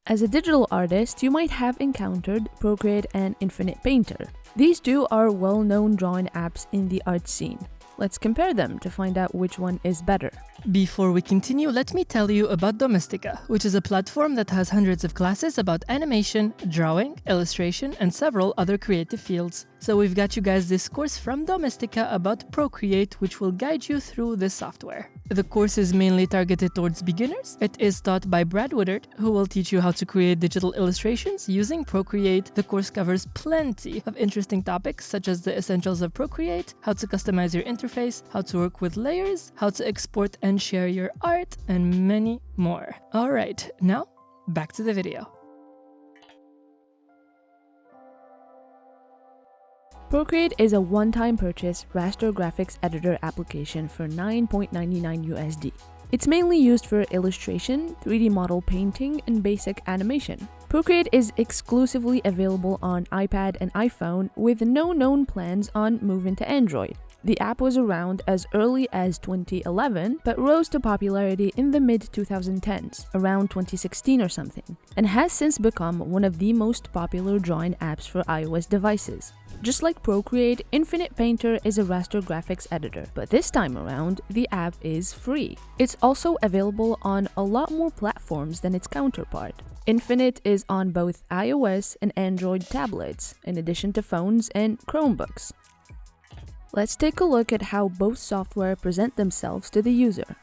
As a digital artist, you might have encountered Procreate and Infinite Painter. These two are well-known drawing apps in the art scene. Let's compare them to find out which one is better. Before we continue, let me tell you about Domestika, which is a platform that has hundreds of classes about animation, drawing, illustration, and several other creative fields. So we've got you guys this course from Domestika about Procreate, which will guide you through this software. The course is mainly targeted towards beginners. It is taught by Brad Woodard, who will teach you how to create digital illustrations using Procreate. The course covers plenty of interesting topics such as the essentials of Procreate, how to customize your interface, how to work with layers, how to export and share your art, and many more. Alright, now back to the video. Procreate is a one-time purchase raster graphics editor application for $9.99 USD. It's mainly used for illustration, 3D model painting, and basic animation. Procreate is exclusively available on iPad and iPhone with no known plans on moving to Android. The app was around as early as 2011, but rose to popularity in the mid-2010s, around 2016 or something, and has since become one of the most popular drawing apps for iOS devices. Just like Procreate, Infinite Painter is a raster graphics editor, but this time around, the app is free. It's also available on a lot more platforms than its counterpart. Infinite is on both iOS and Android tablets, in addition to phones and Chromebooks. Let's take a look at how both software present themselves to the user.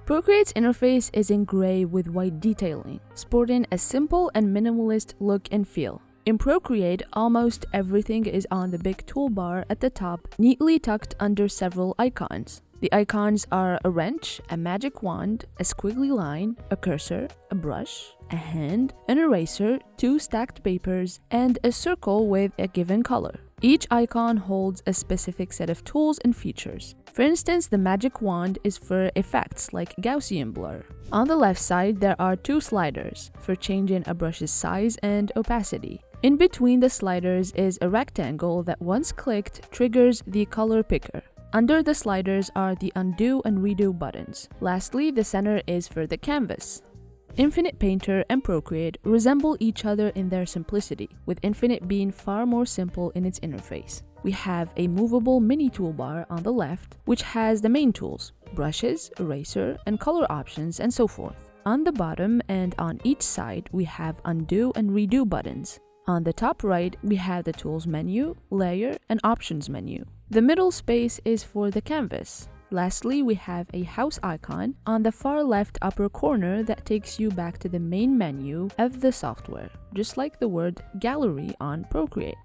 Procreate's interface is in gray with white detailing, sporting a simple and minimalist look and feel. In Procreate, almost everything is on the big toolbar at the top, neatly tucked under several icons. The icons are a wrench, a magic wand, a squiggly line, a cursor, a brush, a hand, an eraser, 2 stacked papers, and a circle with a given color. Each icon holds a specific set of tools and features. For instance, the magic wand is for effects like Gaussian blur. On the left side, there are 2 sliders for changing a brush's size and opacity. In between the sliders is a rectangle that once clicked triggers the color picker. Under the sliders are the undo and redo buttons. Lastly, the center is for the canvas. Infinite Painter and Procreate resemble each other in their simplicity, with Infinite being far more simple in its interface. We have a movable mini toolbar on the left, which has the main tools, brushes, eraser, and color options, and so forth. On the bottom and on each side, we have undo and redo buttons. On the top right, we have the Tools menu, Layer, and Options menu. The middle space is for the canvas. Lastly, we have a house icon on the far left upper corner that takes you back to the main menu of the software, just like the word Gallery on Procreate.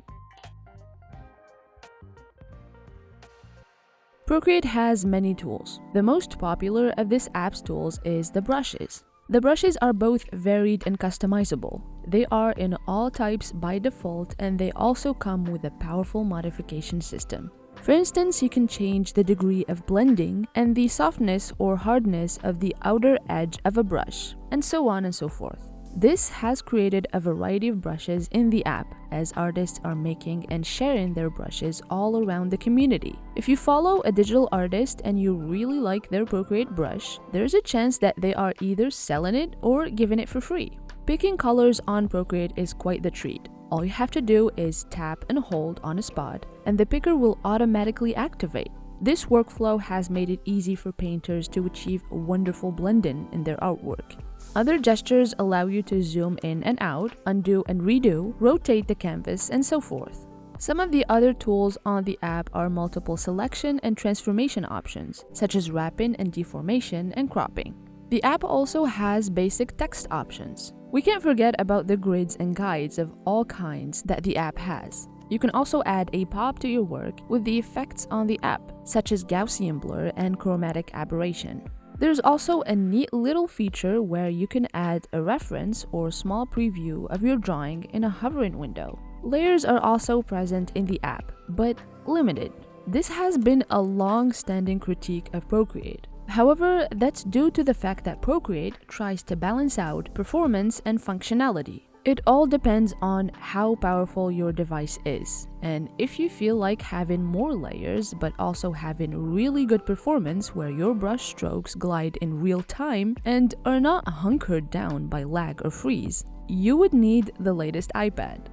Procreate has many tools. The most popular of this app's tools is the brushes. The brushes are both varied and customizable. They are in all types by default, and they also come with a powerful modification system. For instance, you can change the degree of blending and the softness or hardness of the outer edge of a brush, and so on and so forth. This has created a variety of brushes in the app, as artists are making and sharing their brushes all around the community. If you follow a digital artist and you really like their Procreate brush, there's a chance that they are either selling it or giving it for free. Picking colors on Procreate is quite the treat. All you have to do is tap and hold on a spot, and the picker will automatically activate. This workflow has made it easy for painters to achieve wonderful blending in their artwork. Other gestures allow you to zoom in and out, undo and redo, rotate the canvas, and so forth. Some of the other tools on the app are multiple selection and transformation options, such as wrapping and deformation and cropping. The app also has basic text options. We can't forget about the grids and guides of all kinds that the app has. You can also add a pop to your work with the effects on the app, such as Gaussian blur and chromatic aberration. There's also a neat little feature where you can add a reference or small preview of your drawing in a hovering window. Layers are also present in the app, but limited. This has been a long-standing critique of Procreate. However, that's due to the fact that Procreate tries to balance out performance and functionality. It all depends on how powerful your device is, and if you feel like having more layers but also having really good performance where your brush strokes glide in real time and are not hunkered down by lag or freeze, you would need the latest iPad.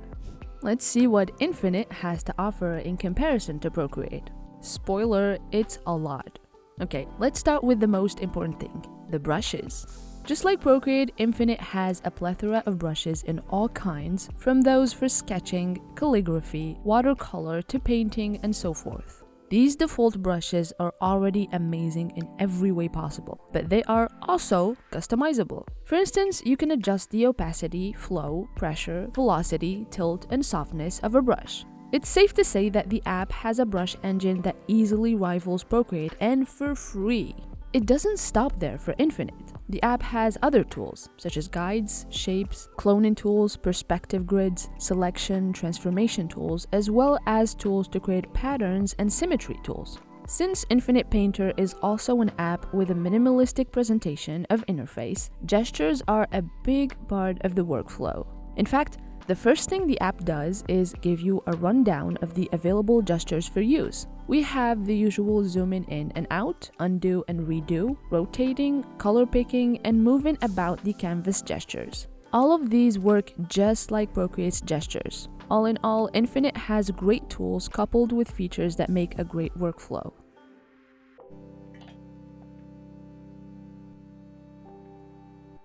Let's see what Infinite has to offer in comparison to Procreate. Spoiler, it's a lot. Okay, let's start with the most important thing, the brushes. Just like Procreate, Infinite has a plethora of brushes in all kinds, from those for sketching, calligraphy, watercolor to painting, and so forth. These default brushes are already amazing in every way possible, but they are also customizable. For instance, you can adjust the opacity, flow, pressure, velocity, tilt, and softness of a brush. It's safe to say that the app has a brush engine that easily rivals Procreate, and for free. It doesn't stop there for Infinite. The app has other tools, such as guides, shapes, cloning tools, perspective grids, selection, transformation tools, as well as tools to create patterns and symmetry tools. Since Infinite Painter is also an app with a minimalistic presentation of interface, gestures are a big part of the workflow. In fact, the first thing the app does is give you a rundown of the available gestures for use. We have the usual zooming in and out, undo and redo, rotating, color picking, and moving about the canvas gestures. All of these work just like Procreate's gestures. All in all, Infinite has great tools coupled with features that make a great workflow.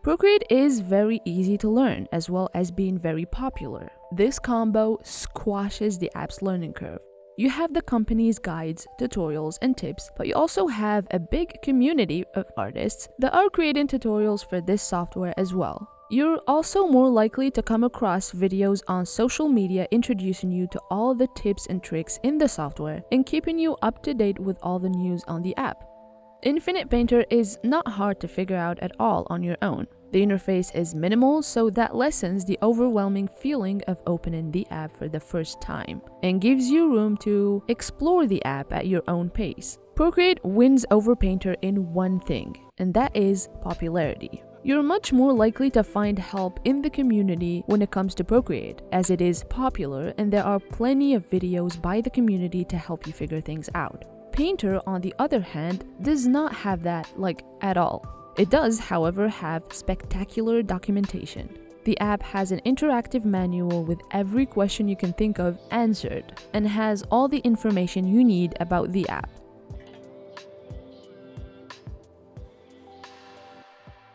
Procreate is very easy to learn as well as being very popular. This combo squashes the app's learning curve. You have the company's guides, tutorials, and tips, but you also have a big community of artists that are creating tutorials for this software as well. You're also more likely to come across videos on social media introducing you to all the tips and tricks in the software and keeping you up to date with all the news on the app. Infinite Painter is not hard to figure out at all on your own. The interface is minimal, so that lessens the overwhelming feeling of opening the app for the first time and gives you room to explore the app at your own pace. Procreate wins over Painter in one thing, and that is popularity. You're much more likely to find help in the community when it comes to Procreate, as it is popular and there are plenty of videos by the community to help you figure things out. Painter, on the other hand, does not have that, at all. It does, however, have spectacular documentation. The app has an interactive manual with every question you can think of answered, and has all the information you need about the app.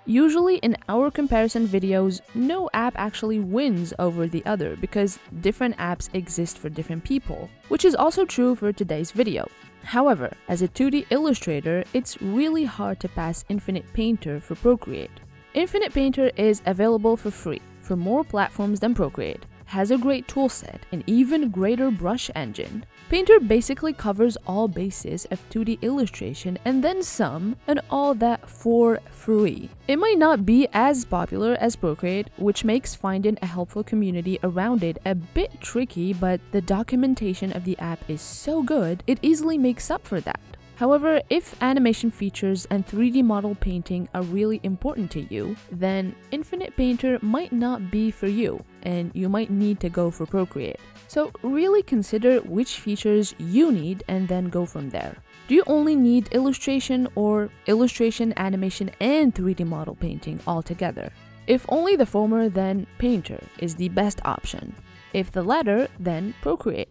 Usually in our comparison videos, no app actually wins over the other because different apps exist for different people, which is also true for today's video. However, as a 2D illustrator, it's really hard to pass Infinite Painter for Procreate. Infinite Painter is available for free for more platforms than Procreate, has a great toolset, and even greater brush engine. Painter basically covers all bases of 2D illustration and then some, and all that for free. It might not be as popular as Procreate, which makes finding a helpful community around it a bit tricky, but the documentation of the app is so good, it easily makes up for that. However, if animation features and 3D model painting are really important to you, then Infinite Painter might not be for you, and you might need to go for Procreate. So really consider which features you need and then go from there. Do you only need illustration, or illustration, animation, and 3D model painting all together? If only the former, then Painter is the best option. If the latter, then Procreate.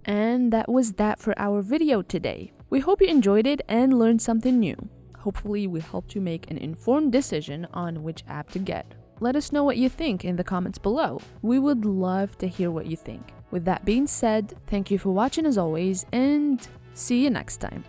And that was that for our video today. We hope you enjoyed it and learned something new. Hopefully we helped you make an informed decision on which app to get. Let us know what you think in the comments below. We would love to hear what you think. With that being said, thank you for watching as always, and see you next time.